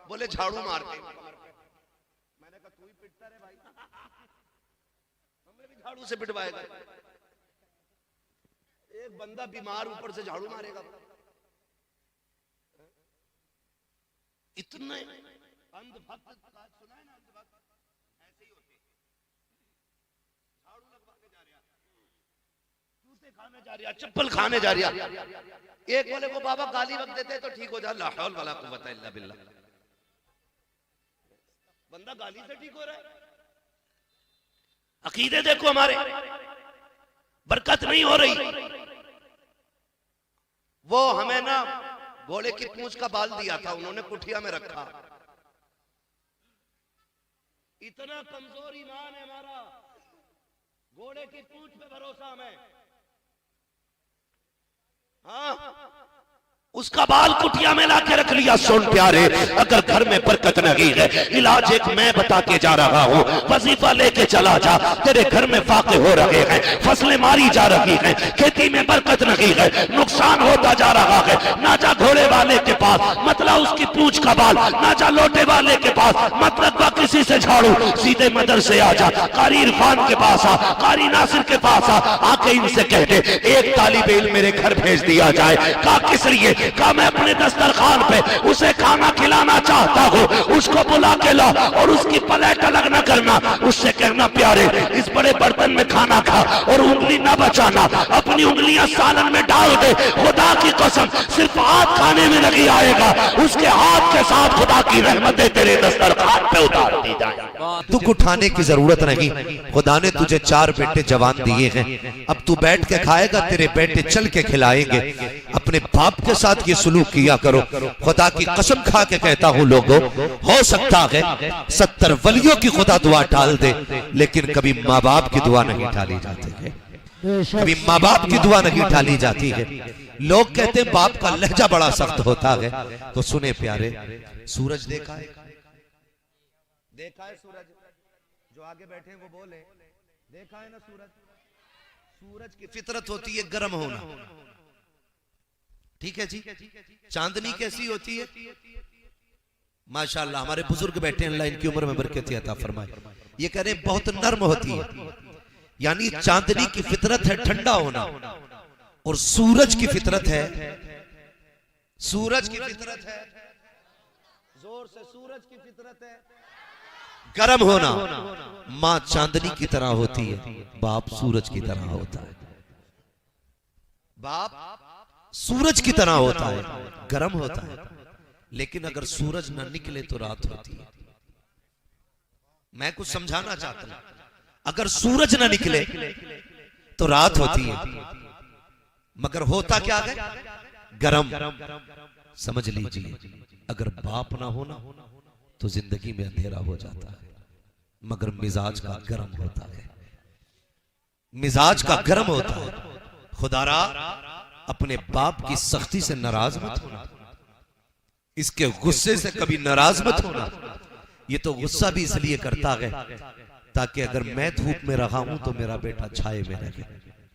बोले झाड़ू मार के। मैंने कहा तू ही पिटता रे भाई, हमें भी झाड़ू से पिटवाएगा। एक बंदा बीमार ऊपर से झाड़ू मारेगा। इतने अंधभक्त सुना है ना, अंधभक्त ऐसे ही होते, झाड़ू लगवा के जा रहा, जूते खाने जा रहा, चप्पल खाने जा रहा। एक बोले को बाबा गाली वक्त देते तो ठीक हो जाए, ला हौल वला कुव्वत इल्ला बिल्लाह। बंदा गाली से ठीक हो रहा है। अकीदे देखो हमारे, बरकत नहीं हो रही। वो हमें ना घोड़े की पूंछ का बाल दिया था, उन्होंने कुठिया में रखा। इतना कमजोर ईमान है हमारा, घोड़े की पूंछ पे भरोसा हमें। हाँ, उसका बाल कुटिया में लाके रख लिया। सुन प्यारे, अगर घर में बरकत नहीं है, इलाज एक मैं बता के जा रहा हूँ, वजीफा लेके चला जा। तेरे घर में फाके हो रहे हैं, फसलें मारी जा रही हैं, खेती में बरकत नहीं है, नुकसान होता जा रहा है। ना जा घोड़े वाले के पास, मतलब उसकी पूंछ का बाल, ना जा लोटे वाले के पास, मतलब किसी से झाड़ू, सीधे मदरसे आ जा, कारी इरफान के पास आ, कारी नासिर के पास आ, आके इनसे कह दे एक तालिब इल्म मेरे घर भेज दिया जाए। का किस लिए? का मैं अपने दस्तरखान पे उसे खाना खिलाना चाहता हूँ, उसको बुला के ला और उसकी प्लेट अलग न करना, उससे कहना प्यारे इस बड़े बर्तन में खाना खा और उंगली ना बचाना, अपनी उंगलियां सालन में डाल दे। खुदा की कसम सिर्फ हाथ खाने में नहीं आएगा, उसके हाथ के साथ खुदा की रहमतें तेरे दस्तरखान पे उतार दी जाए। तुक उठाने की जरूरत नहीं, खुदा ने तुझे 4 बेटे जवान दिए हैं, अब तू बैठ के खाएगा, तेरे बेटे चल के खिलाएंगे। अपने बाप के साथ ये सुलूक किया करो। खुदा की कसम खा के कहता हूँ लोगों, हो सकता है 70 वलियों की खुदा दुआ टाल दे, लेकिन कभी माँ बाप की दुआ नहीं टाली जाती है, कभी माँ बाप की दुआ नहीं टाली जाती है। लोग कहते हैं बाप का लहजा बड़ा सख्त होता है, तो सुने प्यारे, सूरज देखा है, देखा है सूरज? जो आगे बैठे हैं वो बोले, देखा है ना सूरज? सूरज की फितरत होती है गर्म होना, ठीक है जी। चांदनी कैसी होती है? माशाल्लाह, हमारे बुजुर्ग बैठे हैं, अल्लाह इनकी उम्र में बरकत अता फरमाए, ये कह रहे हैं बहुत नर्म होती है। यानी चांदनी की फितरत है ठंडा होना, और सूरज की फितरत है, सूरज की फितरत है, जोर से, सूरज की फितरत है गर्म होना। माँ चांदनी की तरह होती है, बाप सूरज की तरह होता है। बाप सूरज की तरह होता है, गर्म होता है, लेकिन अगर सूरज ना निकले तो रात होती है। मैं कुछ समझाना चाहता हूं, अगर सूरज ना निकले तो रात होती है, मगर होता क्या है? गर्म। समझ लीजिए, अगर बाप ना होना तो जिंदगी में अंधेरा हो जाता है, मगर मिजाज का गर्म होता है, मिजाज का गर्म होता है। खुदारा अपने बाप की सख्ती से नाराज मत होना, इसके गुस्से से कभी नाराज मत होना। ये तो गुस्सा भी इसलिए करता है ताकि अगर मैं धूप में रहा हूं तो मेरा बेटा छाए में रहे।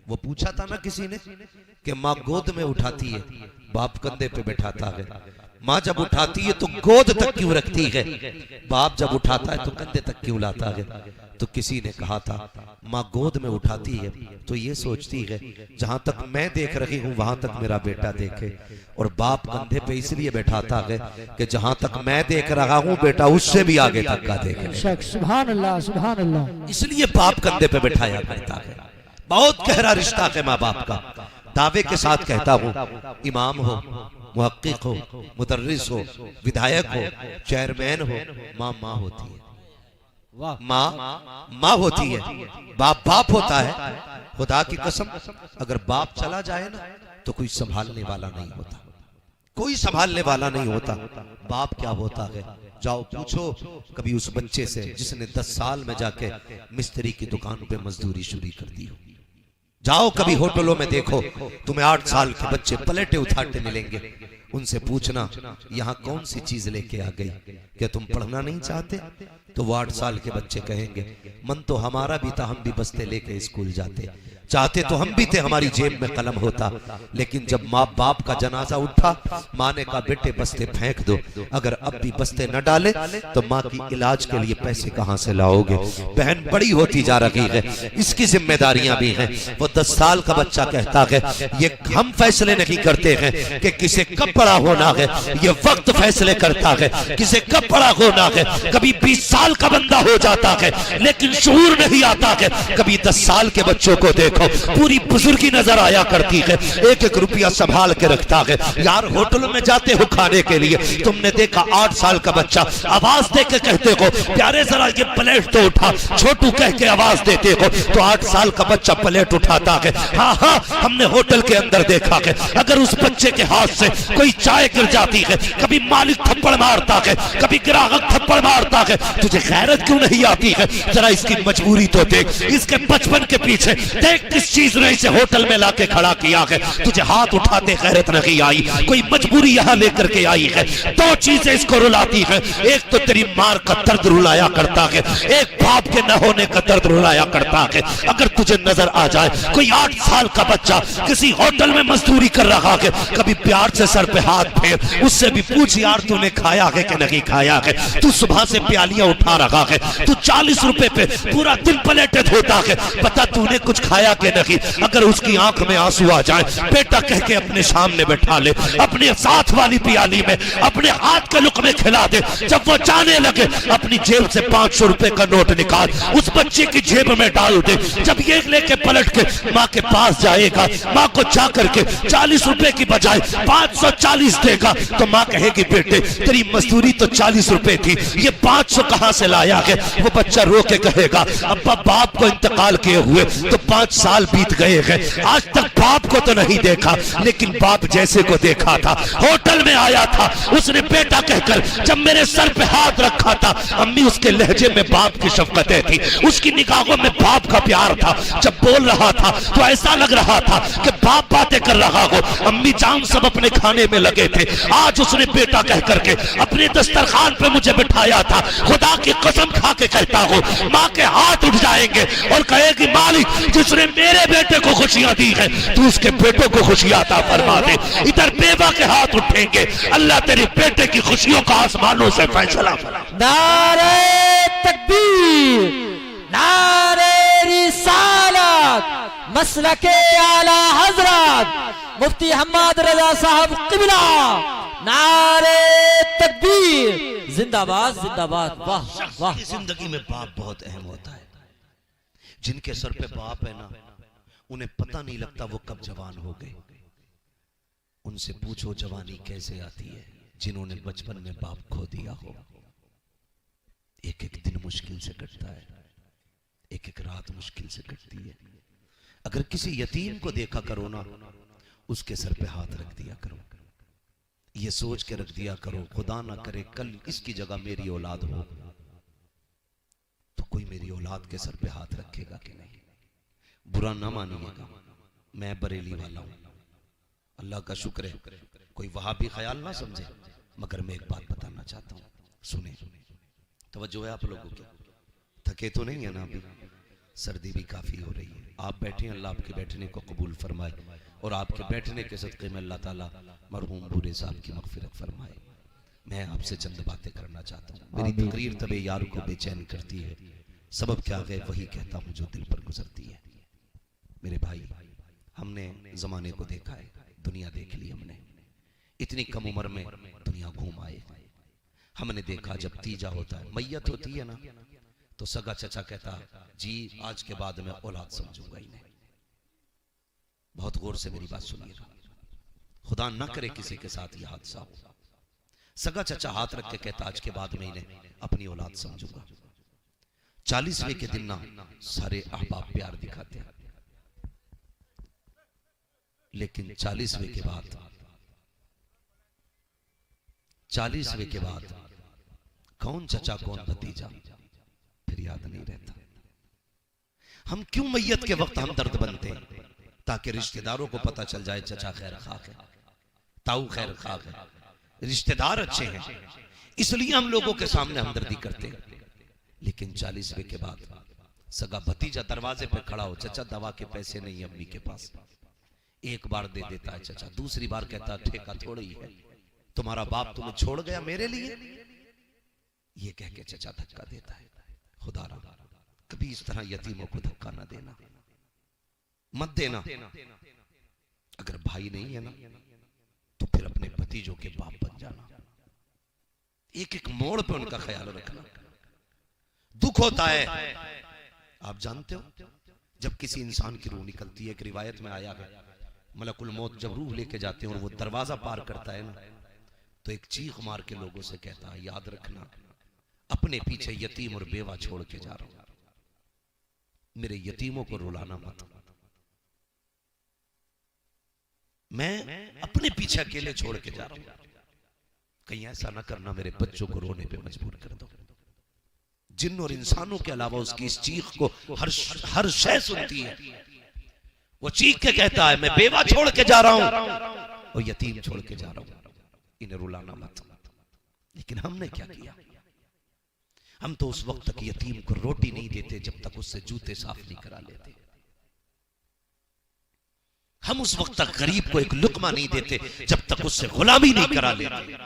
वो पूछा था ना किसी ने कि माँ गोद में उठाती है, बाप कंधे पे बैठाता है। माँ जब उठाती है तो गोद तक क्यों रखती है, बाप जब उठाता है तो कंधे तक क्यों लाता है? तो किसी ने कहा था माँ गोद में उठाती है तो ये सोचती है जहां तक मैं देख रही हूं वहां तक मेरा बेटा देखे, और बाप कंधे पे इसलिए बैठाता है कि जहां तक मैं देख रहा हूं बेटा उससे भी आगे तक का देखे। सुभान अल्लाह, सुभान अल्लाह। इसलिए बाप कंधे पे बैठाया करता है। बहुत गहरा रिश्ता है माँ बाप का। दावे के साथ कहता हूं, इमाम हो, मुहक्किक हो, मुदर्रिस हो, विधायक हो, चेयरमैन हो, माँ माँ होती है, माँ माँ होती है, बाप बाप होता है। खुदा की कसम अगर बाप चला जाए ना तो कोई संभालने वाला नहीं होता, कोई संभालने वाला नहीं होता। बाप क्या होता है, जाओ पूछो कभी उस बच्चे से जिसने 10 साल में जाके मिस्त्री की दुकान पे मजदूरी शुरू कर दी हो। जाओ कभी होटलों में देखो, तुम्हें 8 साल के बच्चे प्लेटें उठाते मिलेंगे, उनसे पूछना यहाँ कौन सी चीज लेके आ गई, क्या तुम पढ़ना नहीं चाहते? तो वो 8 साल के बच्चे कहेंगे मन तो हमारा भी था, हम भी बस्ते लेके स्कूल जाते, चाहते तो हम भी थे हमारी जेब में कलम होता, लेकिन जब माँ बाप का जनाजा उठा माँ ने कहा बेटे बस्ते फेंक दो, अगर अब भी बस्ते न डाले तो माँ की इलाज के लिए पैसे कहाँ से लाओगे? बहन बड़ी होती जा रही है, इसकी जिम्मेदारियां भी हैं। वो 10 साल का बच्चा कहता है ये हम फैसले नहीं करते हैं कि किसे कब बड़ा होना है, ये वक्त फैसले करता है किसे कब बड़ा होना है। कभी 20 साल का बंदा हो जाता है लेकिन शऊर नहीं आता है। कभी 10 साल के बच्चों को देखो पूरी बुजुर्गी नजर आया करती है, 1-1 रुपया संभाल के रखता है। यार होटलों में जाते हो खाने के लिए, तुमने देखा 8 साल का बच्चा आवाज दे के कहते हो प्यारे जरा ये प्लेट तो उठा, छोटू कह के आवाज देते हो तो 8 साल का बच्चा प्लेट उठाता है। हाँ हाँ हमने होटल के अंदर देखा है, अगर उस बच्चे के हाथ से कोई चाय गिर जाती है, कभी मालिक थप्पड़ मारता है, कभी ग्राहक थप्पड़ मारता है, तुझे गैरत क्यों नहीं आती है? जरा इसकी मजबूरी तो देख, इसके बचपन के पीछे देख किस चीज ने इसे होटल में लाके खड़ा किया है। तुझे हाथ उठाते गैरत नहीं आई, कोई मजबूरी यहाँ लेकर के आई है। 2 चीजें इसको रुलाती है, एक तो तेरी मार का दर्द रुलाया करता है, एक बाप के न होने का दर्द रुलाया करता है। अगर तुझे नजर आ जाए कोई 8 साल का बच्चा किसी होटल में मजदूरी कर रहा है, कभी प्यार से सर पे हाथ फेर, उससे भी पूछ यार तूने खाया है कि नहीं खाया है? तू सुबह से प्यालियां उठा रहा है, तू 40 रुपए पे पूरा दिन प्लेटें धोता है, पता तूने कुछ खाया कि नहीं? अगर उसकी आंख में आंसू आ जाए बेटा कह के अपने सामने बैठा ले, अपने साथ वाली प्याली में अपने हाथ के लुकमे खिला दे। जब वो जाने लगे अपनी जेब से 500 रुपए का नोट निकाल उस बच्चे की जेब में डाल दे। जब ये लेके पलट के माँ के पास जाएगा, माँ को जा करके 40 रुपए की बजाय 540 देगा तो माँ कहेगी बेटे तेरी मजदूरी तो 40 रुपए थी, ये 500 कहां से लाया है? वो बच्चा रो के कहेगा अब्बा बाप को इंतकाल किए हुए तो 5 साल बीत गए हैं, आज तक बाप को तो नहीं देखा, लेकिन बाप जैसे को देखा था, होटल में आया था, उसने बेटा कहकर जब मेरे सर पे हाथ रखा था, अम्मी उसके लहजे में बाप की शफकतें थी, उसकी निगाहों में बाप का प्यार था। जब बोल रहा था तो ऐसा लग रहा था कि बाप बातें कर रहा हो, अम्मी जान सब अपने खाने में लगे थे। आज उसने बेटा कह करके अपने दस्तरखान पे मुझे बिठाया था, खुदा की कसम खा के कहता हूँ माँ के हाथ उठ जाएंगे और कहेगी मालिक जिसने मेरे बेटे को खुशियां दी है तू उसके बेटों को खुशियां अता फरमा दे। इधर बेवा के हाथ उठेंगे, अल्लाह तेरे बेटे की खुशियों का आसमानों से फैसला। नारे तकबीर, नारे रिसालत, मसलके आला हजरत मुफ्ती हम्मद रजा साहब किबला, नारे तकबीर, जिंदाबाद जिंदाबाद। वाह वाह। जिंदगी में बाप बहुत अहम होता है। जिनके सर पे बाप है ना उन्हें पता नहीं लगता वो कब जवान हो गए। उनसे पूछो जवानी कैसे आती है जिन्होंने बचपन में बाप खो दिया हो। एक एक दिन मुश्किल से कटता है, एक एक रात मुश्किल से कटती है। अगर किसी यतीम को देखा करो ना उसके सर पे हाथ रख दिया करो, ये सोच के रख दिया करो खुदा ना करे कल इसकी जगह मेरी औलाद हो तो कोई मेरी औलाद के सर पे हाथ रखेगा कि नहीं। बुरा ना मानिएगा, मैं बरेली वाला हूं, अल्लाह का शुक्र है कोई वहां भी ख्याल ना समझे, मगर मैं एक बात बताना चाहता हूं, सुने तवज्जो है आप लोगों की। थके तो नहीं है ना? अभी सर्दी भी काफी हो रही है। आप बैठे, अल्लाह आपके बैठने को कबूल फरमाए और आपके बैठने के सदक़े में अल्लाह ताला मरहूम बूढ़े साहब की मग़फ़िरत फरमाए। मैं आपसे चंद बातें करना चाहता हूँ। मेरी तकरीर तबे यार को बेचैन करती है, सबब क्या है वही कहता हूँ जो दिल पर गुजरती है। मेरे भाई, हमने जमाने को देखा है, दुनिया देख ली हमने, इतनी कम उम्र में दुनिया घूम आए। हमने देखा जब तीजा होता है, मैयत होती है ना, तो सगा चचा कहता जी आज के बाद मैं औलाद समझूंगा इन्हें। बहुत गौर से मेरी बात सुनिएगा, खुदा ना करे किसी के साथ यह हादसा हो। सगा चचा हाथ रख के कहता आज के बाद मैं इन्हें अपनी औलाद समझूंगा। 40वें के दिन ना सारे अहबाब प्यार दिखाते हैं, लेकिन 40वें के बाद 40वें के बाद कौन चचा कौन भतीजा फिर याद नहीं रहता। हम क्यों मैयत के वक्त हम दर्द बनते हैं? ताकि रिश्तेदारों को पता चल जाए चचा खैर खा है, ताऊ खैर खा है, रिश्तेदार अच्छे हैं, इसलिए हम लोगों के सामने हमदर्दी करते हैं। लेकिन 40वें के बाद सगा भतीजा दरवाजे पे खड़ा हो, चचा दवा के पैसे नहीं अम्मी के पास। एक बार दे देता है चचा, दूसरी बार कहता है ठेका थोड़ी ही है, तुम्हारा बाप तुम्हें छोड़ गया मेरे लिए, ये कह के चचा धक्का देता है। खुदा रा कभी इस तरह यतीमों को धक्का ना देना, मत देना। अगर भाई नहीं है ना तो फिर अपने भतीजों के बाप बन जाना। एक एक मोड़ पे उनका ख्याल रखना। दुख होता है, आप जानते हो, जब किसी इंसान की रूह निकलती है। एक रिवायत में आया है, मलकुल मौत जब रूह लेके जाते हैं और वो दरवाजा पार करता है ना, तो एक चीख मार के लोगों से कहता है, याद रखना अपने पीछे यतीम और बेवा छोड़ के जा रहा हूं, मेरे यतीमों को रुलाना मत। मैं अपने पीछे अकेले छोड़ के जा रहा हूं, कहीं ऐसा ना करना मेरे बच्चों को रोने पे मजबूर कर दो। जिन और इंसानों के अलावा उसकी इस चीख को हर शय सुनती है। वो चीख के कहता है, मैं बेवा छोड़ के जा रहा हूं और यतीम छोड़ के जा रहा हूं, इन्हें रुलाना मत। लेकिन हमने क्या किया? हम तो उस वक्त तक यतीम को रोटी नहीं देते जब तक उससे जूते साफ नहीं करा लेते। हम उस वक्त तक गरीब को एक लुकमा नहीं देते जब तक उससे गुलामी नहीं करा लेते।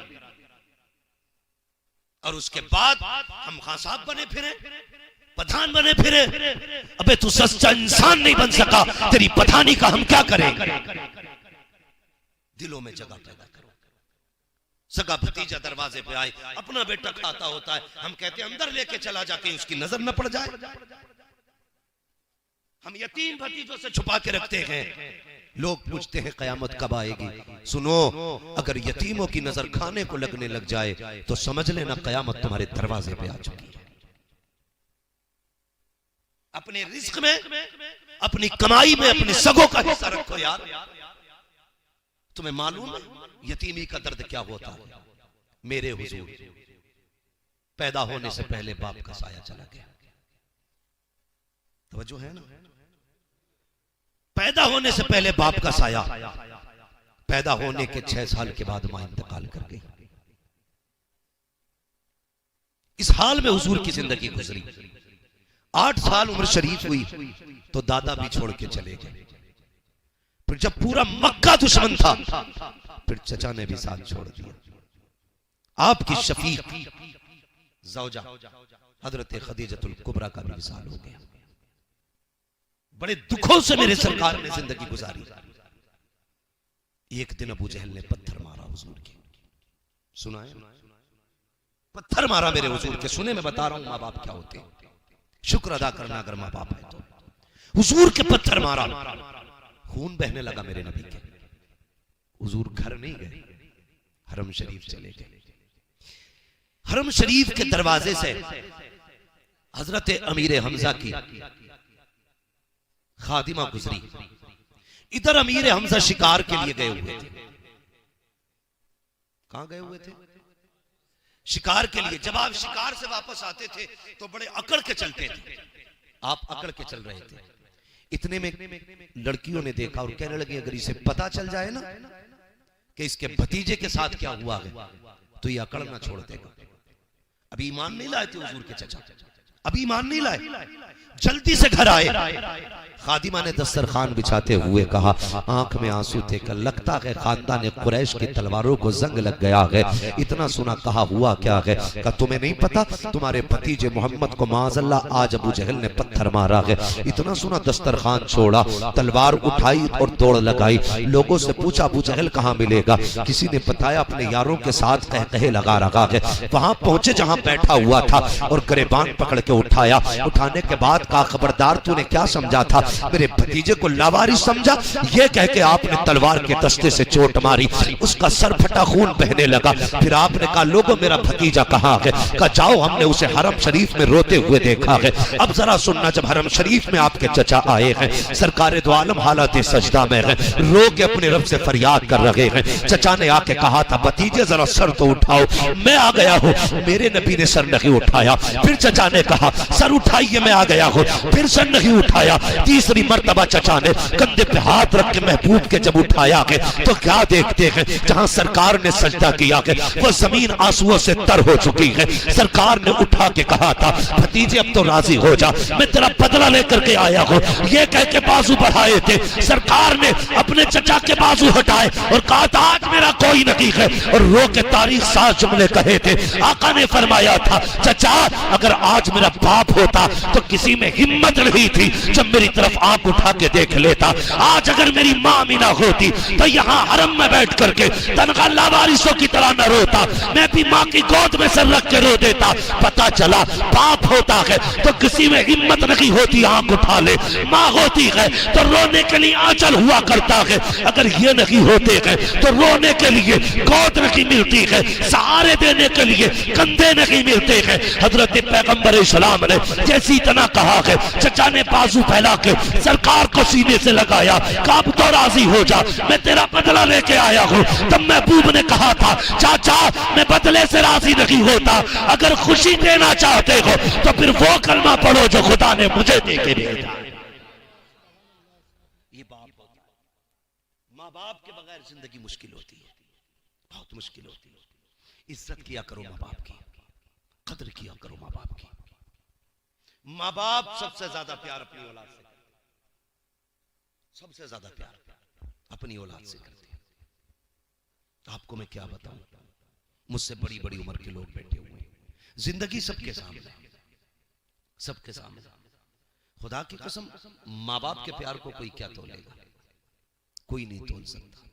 और उसके बाद हम खां साहब बने फिरे, प्रधान बने फिरे। अबे तू सच्चा इंसान नहीं बन सका, तेरी प्रधानी का हम क्या करें? दिलों में जगह पैदा करो। सगा भतीजा दरवाजे पे आए, अपना बेटा खाता होता है, हम कहते हैं अंदर लेके चला जाके उसकी नजर न पड़ जाए। हम यतीम भतीजों से छुपा के रखते हैं। लोग पूछते हैं कयामत कब आएगी? सुनो, अगर यतीमों की नजर खाने को लगने लग जाए तो समझ लेना कयामत तुम्हारे दरवाजे पे आ चुकी है। अपने रिस्क में, अपनी कमाई में अपने सगों का हिस्सा रखो यार। तुम्हें मालूम है यतीमी का दर्द क्या होता है? मेरे हुजूर पैदा होने से पहले बाप का साया चला गया। तवज्जो है ना? पैदा होने से पहले बाप का साया, पैदा होने के 6 साल के बाद मां इंतकाल कर गई। इस हाल में हुजूर की जिंदगी गुजरी। 8 साल उम्र शरीफ हुई तो दादा भी छोड़ के चले गए। फिर जब पूरा मक्का दुश्मन था, फिर चचा ने भी साथ छोड़ दिया। आपकी शफीक ज़ौजा हजरत खदीजतुल कुबरा का भी विसाल हो गया। बड़े दुखों से मेरे सरकार ने जिंदगी गुजारी। एक दिन अबू जहल ने पत्थर मारा हुजूर के। सुना है? पत्थर मारा मेरे हुजूर के। सुने, मैं बता रहा हूं माँ बाप क्या होते हैं। शुक्र अदा करना अगर माँ बाप है तो। हुजूर के पत्थर मारा, खून बहने लगा मेरे नबी के। हुजूर घर नहीं गए, हरम शरीफ चले गए। हरम शरीफ के दरवाजे से हजरत अमीर हमजा की खादिमा गुजरी। इधर अमीर हमजा शिकार के लिए गए हुए थे। कहां गए हुए थे? शिकार के लिए। जब आप शिकार से वापस आते थे तो बड़े अकड़ के चलते थे। आप अकड़ के चल रहे थे। इतने में लड़कियों ने देखा और कहने लगी, अगर इसे पता चल जाए ना कि इसके भतीजे के साथ क्या हुआ है तो ये अकड़ ना छोड़ देगा। अभी ईमान नहीं लाए थे हुजूर के चचा, अभी ईमान नहीं लाए। जल्दी से घर आए। खादिमा ने दस्तरखान बिछाते हुए कहा, आंख में आंसू थे, कल लगता है खानदान कुरैश की तलवारों को जंग लग गया है। इतना सुना, कहा हुआ क्या है? कहा तुम्हें नहीं पता, तुम्हारे भतीजे मोहम्मद को माज़अल्लाह आज अबू जहल ने पत्थर मारा है। इतना सुना, दस्तरखान छोड़ा, तलवार उठाई और दौड़ लगाई। लोगों से पूछा अबू जहल कहाँ मिलेगा? किसी ने बताया अपने यारों के साथ कह लगा रहा है। वहां पहुंचे जहां बैठा हुआ था और गिरबान पकड़ के उठाया। उठाने के बाद कहा, खबरदार तूने क्या समझा था? मेरे भतीजे को लावारिस समझा? ये कह के आपने तलवार के दस्ते से चोट मारी, उसका सर फटा, खून बहने लगा। फिर आपने कहा, लोगों मेरा भतीजा कहाँ है? कहा जाओ, हमने उसे हरम शरीफ में रोते हुए देखा है। अब जरा सुनना, जब हरम शरीफ में आपके चचा आए हैं, सरकार दो आलम हालत सजदा में है, रो के अपने रब से फरियाद कर रहे हैं। चचा ने आके कहा था, भतीजे जरा सर तो उठाओ। मैं आ गया हूँ। मेरे नबी ने सर नहीं उठाया। फिर चचा ने कहा, कहा सर उठाइए मैं आ गया हूँ, फिर से नहीं उठाया। तीसरी मर्तबा चचा ने कंधे पे हाथ रख के महबूब के जब उठाया है तो क्या देखते हैं, जहां सरकार ने सजदा किया है वो जमीन आंसुओं से तर हो चुकी है। सरकार ने उठा के कहा था भतीजे अब तो राजी हो जा, मैं तेरा बदला लेकर के आया हूँ। ये कह के बाजू बढ़ाए थे, सरकार ने अपने चचा के बाजू हटाए और कहा था आज मेरा कोई नहीं है, और रो के तारीख साज जुमले कहे थे। आका ने फरमाया था चचा अगर आज मेरा बाप होता तो किसी में हिम्मत नहीं थी जब मेरी तरफ आंख उठा के देख लेता। आज अगर मेरी माँ मीना होती तो यहाँ हरम में बैठ करके तनखा लावारिसों की तरह न रोता, मैं भी माँ की गोद में सर रख के रो देता। पता चला बाप होता है तो किसी में हिम्मत नहीं होती आंख उठा ले, माँ होती है तो रोने के लिए आंचल हुआ करता है, अगर ये नहीं होते हैं तो रोने के लिए गोद नहीं मिलती है, सहारे देने के लिए कंधे नहीं मिलते हैं। हजरत पैगंबर इस्लाम ने जैसी तना कहा है, चचा ने बाजू फैला के सरकार को सीने से लगाया, कब तो राजी हो जा मैं तेरा बदला लेके आया हूँ। तब महबूब ने कहा था चाचा मैं बदले से राजी नहीं होता, अगर खुशी देना चाहते हो तो फिर वो कलमा पढ़ो जो खुदा ने मुझे दे के भेजा। ये बाप होता है, माँ बाप के बगैर जिंदगी मुश्किल होती है, बहुत मुश्किल होती है। इज्जत किया करो माँ बाप की, कदर किया करो माँ बाप की। माँ बाप सबसे ज्यादा प्यार अपनी औलाद से, सबसे ज्यादा प्यार अपनी औलाद से करते हैं। आपको मैं क्या बताऊं, मुझसे बड़ी बड़ी उम्र के लोग बैठे हुए हैं, जिंदगी सबके सामने, सबके सामने। खुदा की कसम माँ बाप के प्यार को कोई क्या तोलेगा, कोई नहीं तोल सकता।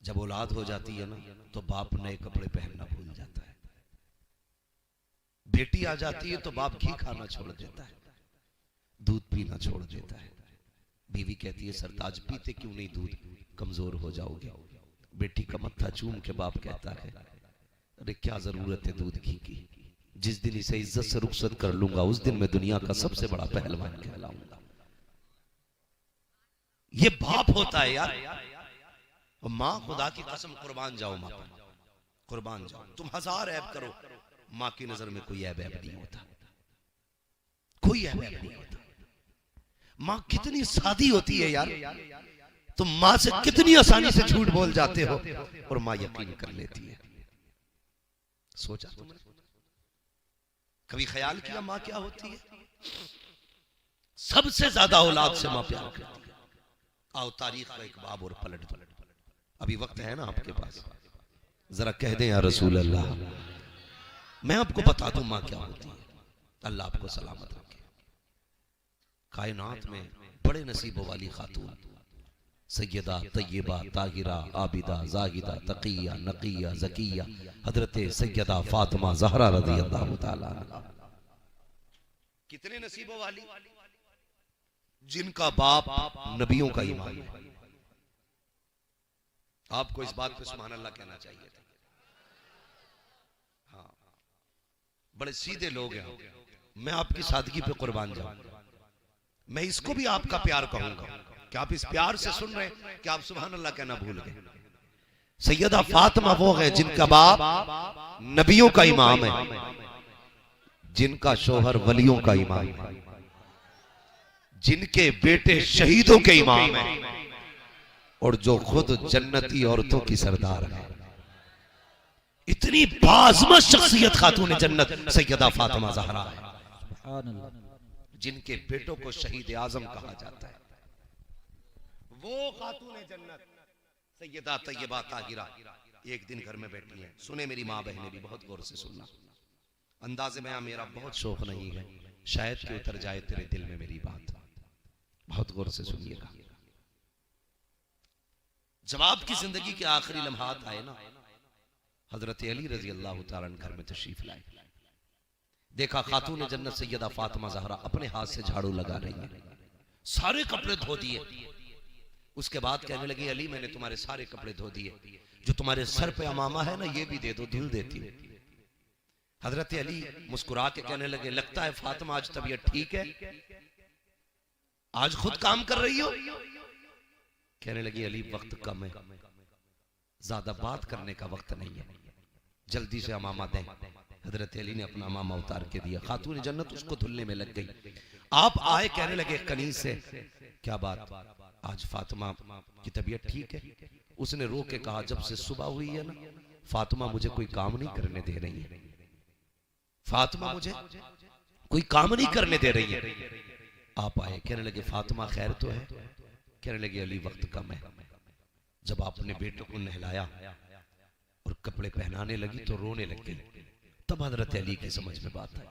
जब औलाद हो जाती है ना तो बाप नए कपड़े पहनना भूल जाता है, बेटी आ जाती है तो बाप घी खाना छोड़ देता है, दूध पीना छोड़ देता है। बीवी कहती है सरताज पीते क्यों नहीं दूध, कमजोर हो जाओगे। बेटी का मत्था चूम के बाप कहता है अरे क्या जरूरत है दूध घी की, जिस दिन इसे इज्जत से रुखसत कर लूंगा उस दिन मैं दुनिया का सबसे बड़ा पहलवान कहलाऊंगा। ये बाप होता है यार। और माँ खुदा की कसम कुर्बान जाओ, माँ कुर्बान जाओ, तुम हजार ऐब करो, माँ की नजर में कोई ऐब नहीं होता, कोई ऐब नहीं होता। माँ कितनी सादी होती है यार, तुम माँ से कितनी आसानी से झूठ बोल जाते हो और माँ यकीन कर लेती है। सोचा तुमने, कभी ख्याल किया माँ क्या होती है? सबसे ज्यादा औलाद से माँ प्यार करती है। आओ तारीख का एक बाब और पलट पलट, अभी वक्त है ना आपके पास, जरा कह दें या रसूल अल्लाह, मैं आपको बता दूं माँ क्या होती है। अल्लाह आपको सलामत रखे। कायनात में बड़े नसीबों वाली खातून सैयदा तय्यबा ताहिरा आबिदा जाहिदा तकिया नकिया जकिया हजरत सैयदा फातिमा ज़हरा रज़ियल्लाहु ताला अन्हा। कितने नसीबों वाली, जिनका बाप नबियों का इमाम है। आपको इस बात पे सुभान अल्लाह कहना चाहिए था। हाँ, बड़े सीधे लोग हैं, मैं आपकी सादगी पे कुर्बान जाऊंगा। मैं इसको भी आपका प्यार कहूंगा कि आप इस प्यार से सुन रहे हैं कि आप सुभान अल्लाह कहना भूल गए। सैयदा फातिमा वो है जिनका बाप नबियों का इमाम है, जिनका शोहर वलियों का इमाम है, जिनके बेटे शहीदों के इमाम हैं, और जो खुद जन्नती औरतों की सरदार है। इतनी बाज़मत शख्सियत खातून जन्नत सैयदा फातिमा ज़हरा है, जिनके बेटों को शहीद आजम कहा जाता है। वो खातून जन्नत सैयदा तय्यबा ताहिरा एक दिन घर में बैठी है। सुने मेरी माँ बहनें भी बहुत गौर से सुनना, अंदाज़े में मेरा बहुत शौक नहीं है, शायद कि उतर जाए तेरे दिल में मेरी बात, बहुत गौर से सुनिएगा। जब आपकी जिंदगी के आखिरी लम्हात आए ना, हजरत अली रजी अल्लाह ताला घर में तशरीफ लाए, देखा खातून जन्नत सैयदा फातिमा ज़हरा अपने हाथ से झाड़ू लगा रही है, सारे कपड़े धो दिए। उसके बाद कहने लगी अली मैंने तुम्हारे सारे कपड़े धो दिए, जो तुम्हारे सर पे अमामा है ना ये भी दे दो, धुल देती है। हजरत अली मुस्कुरा के कहने लगे लगता है फातिमा आज तबीयत ठीक है, आज खुद काम कर रही हो। कहने लगी अली वक्त कम है, ज्यादा बात करने का वक्त नहीं है, जल्दी से अमामा दें। हजरत अली ने अपना मामा उतार के दिया, खातून जन्नत उसको धुलने में लग गई। आप आए, कहने लगे कनीज से, क्या बात, आज फातिमा की तबीयत ठीक है? उसने रो के कहा, जब से सुबह हुई है ना, फातिमा मुझे कोई काम नहीं करने दे रही है, फातिमा मुझे कोई काम नहीं करने दे रही है। आप आए, कहने लगे फातिमा खैर तो है? कहने लगे अली वक्त कम है। जब आपने बेटे को नहलाया और कपड़े पहनाने लगी तो रोने लग गई। तब हजरत अली की समझ में बात आई।